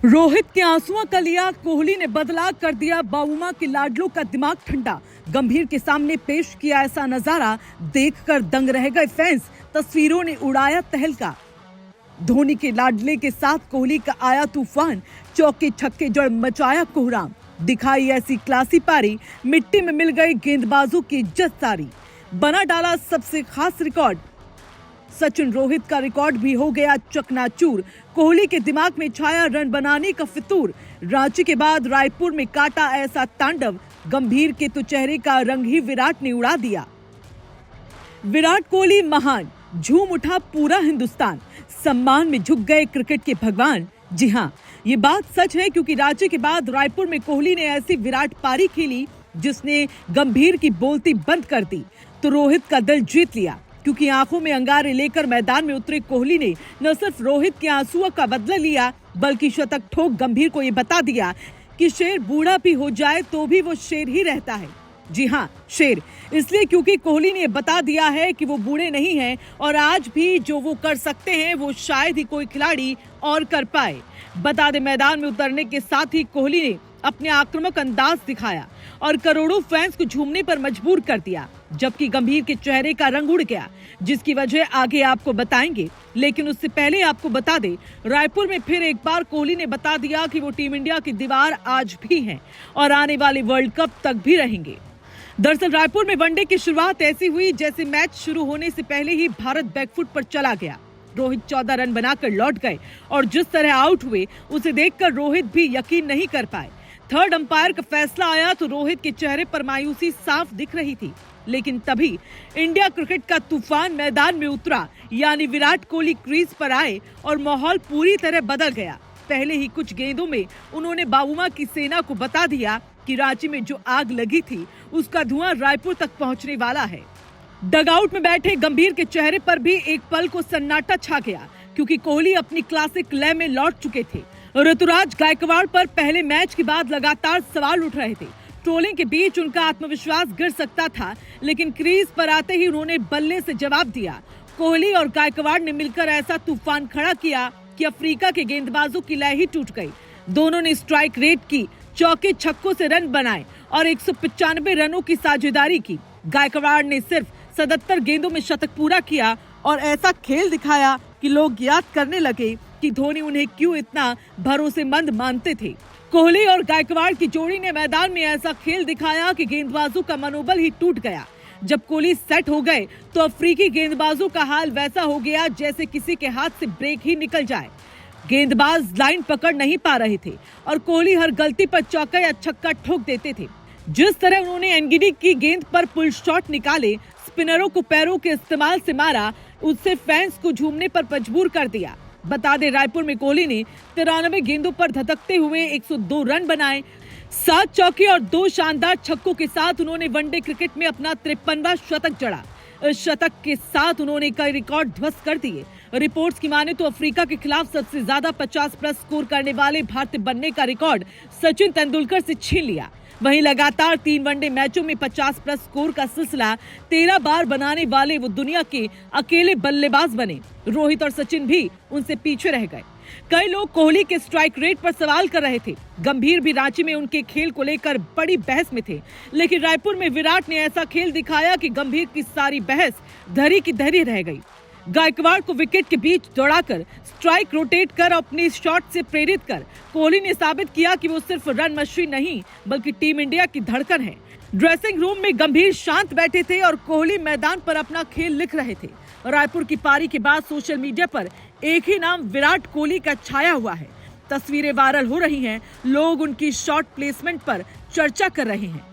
रोहित के आंसुओं का लिया कोहली ने बदला, कर दिया बाबूमां के लाडलों का दिमाग ठंडा। गंभीर के सामने पेश किया ऐसा नजारा, देखकर दंग रह गए फैंस। तस्वीरों ने उड़ाया तहलका। धोनी के लाडले के साथ कोहली का आया तूफान, चौके छक्के जड़ मचाया कोहराम। दिखाई ऐसी क्लासी पारी, मिट्टी में मिल गई गेंदबाजों की इज्जत सारी। बना डाला सबसे खास रिकॉर्ड, सचिन रोहित का रिकॉर्ड भी हो गया चकनाचूर। कोहली के दिमाग में छाया रन बनाने का फितूर। रांची के बाद रायपुर में काटा ऐसा तांडव, गंभीर के तो चेहरे का रंग ही विराट ने उड़ा दिया। विराट कोहली महान, झूम उठा पूरा हिंदुस्तान। सम्मान में झुक गए क्रिकेट के भगवान। जी हाँ, ये बात सच है, क्योंकि रांची के बाद रायपुर में कोहली ने ऐसी विराट पारी खेली जिसने गंभीर की बोलती बंद कर दी, तो रोहित का दिल जीत लिया। क्योंकि आंखों में अंगारे लेकर मैदान में उतरे कोहली ने न सिर्फ रोहित के आंसुओं का बदला लिया, बल्कि शतक ठोक गंभीर को ये बता दिया कि शेर बूढ़ा भी हो जाए तो भी वो शेर ही रहता है। जी हाँ, शेर इसलिए क्योंकि कोहली ने बता दिया है कि वो बूढ़े नहीं हैं और आज भी जो वो कर सकते हैं वो शायद ही कोई खिलाड़ी और कर पाए। बता दे, मैदान में उतरने के साथ ही कोहली ने अपने आक्रामक अंदाज दिखाया और करोड़ों फैंस को झूमने पर मजबूर कर दिया, जबकि गंभीर के चेहरे का रंग उड़ गया, जिसकी वजह आगे आपको बताएंगे। लेकिन उससे पहले आपको बता दे, रायपुर में फिर एक बार कोहली ने बता दिया कि वो टीम इंडिया की दीवार आज भी है और आने वाले वर्ल्ड कप तक भी रहेंगे। दरअसल रायपुर में वनडे की शुरुआत ऐसी हुई जैसे मैच शुरू होने से पहले ही भारत बैकफुट पर चला गया। रोहित 14 रन बनाकर लौट गए और जिस तरह आउट हुए उसे देखकर रोहित भी यकीन नहीं कर पाए। थर्ड अंपायर का फैसला आया तो रोहित के चेहरे पर मायूसी साफ दिख रही थी। लेकिन तभी इंडिया क्रिकेट का तूफान मैदान में उतरा, यानी विराट कोहली क्रीज पर आए और माहौल पूरी तरह बदल गया। पहले ही कुछ गेंदों में उन्होंने बाबूमां की सेना को बता दिया कि रांची में जो आग लगी थी उसका धुआं रायपुर तक पहुंचने वाला है। डगआउट में बैठे गंभीर के चेहरे पर भी एक पल को सन्नाटा छा गया, क्योंकि कोहली अपनी क्लासिक लय में लौट चुके थे। ऋतुराज गायकवाड़ पर पहले मैच के बाद लगातार सवाल उठ रहे थे। ट्रोलिंग के बीच उनका आत्मविश्वास गिर सकता था, लेकिन क्रीज पर आते ही उन्होंने बल्ले से जवाब दिया। कोहली और गायकवाड़ ने मिलकर ऐसा तूफान खड़ा किया कि अफ्रीका के गेंदबाजों की लय ही टूट गई। दोनों ने स्ट्राइक रेट की, चौके छक्कों से रन बनाए और 195 रनों की साझेदारी की। गायकवाड़ ने सिर्फ 77 गेंदों में शतक पूरा किया और ऐसा खेल दिखाया कि लोग याद करने लगे कि धोनी उन्हें क्यों इतना भरोसेमंद मानते थे। कोहली और गायकवाड़ की जोड़ी ने मैदान में ऐसा खेल दिखाया कि गेंदबाजों का मनोबल ही टूट गया। जब कोहली सेट हो गए तो अफ्रीकी गेंदबाजों का हाल वैसा हो गया जैसे किसी के हाथ से ब्रेक ही निकल जाए। गेंदबाज लाइन पकड़ नहीं पा रहे थे और कोहली हर गलती पर चौका या छक्का ठोक देते थे। जिस तरह उन्होंने एनगिडी की गेंद पर पुल शॉट निकाले, स्पिनरों को पैरों के इस्तेमाल से मारा, उससे फैंस को झूमने पर मजबूर कर दिया। बता दें, रायपुर में कोहली ने 93 गेंदों पर धधकते हुए 102 रन बनाए। 7 चौके और 2 शानदार छक्कों के साथ उन्होंने वनडे क्रिकेट में अपना 53वां शतक जड़ा। इस शतक के साथ उन्होंने कई रिकॉर्ड ध्वस्त कर दिए। रिपोर्ट्स की माने तो अफ्रीका के खिलाफ सबसे ज्यादा 50 प्लस स्कोर करने वाले भारतीय बनने का रिकॉर्ड सचिन तेंदुलकर से छीन लिया। वहीं लगातार 3 वनडे मैचों में 50 प्लस स्कोर का सिलसिला 13 बार बनाने वाले वो दुनिया के अकेले बल्लेबाज बने। रोहित और सचिन भी उनसे पीछे रह गए। कई लोग कोहली के स्ट्राइक रेट पर सवाल कर रहे थे। गंभीर भी रांची में उनके खेल को लेकर बड़ी बहस में थे, लेकिन रायपुर में विराट ने ऐसा खेल दिखाया कि गंभीर की सारी बहस धरी की धरी रह गई। गायकवाड़ को विकेट के बीच दौड़ाकर, स्ट्राइक रोटेट कर, अपनी शॉट से प्रेरित कर कोहली ने साबित किया कि वो सिर्फ रन मशीन नहीं बल्कि टीम इंडिया की धड़कन है। ड्रेसिंग रूम में गंभीर शांत बैठे थे और कोहली मैदान पर अपना खेल लिख रहे थे। रायपुर की पारी के बाद सोशल मीडिया पर एक ही नाम विराट कोहली का छाया हुआ है। तस्वीरें वायरल हो रही हैं, लोग उनकी शॉट प्लेसमेंट पर चर्चा कर रहे हैं।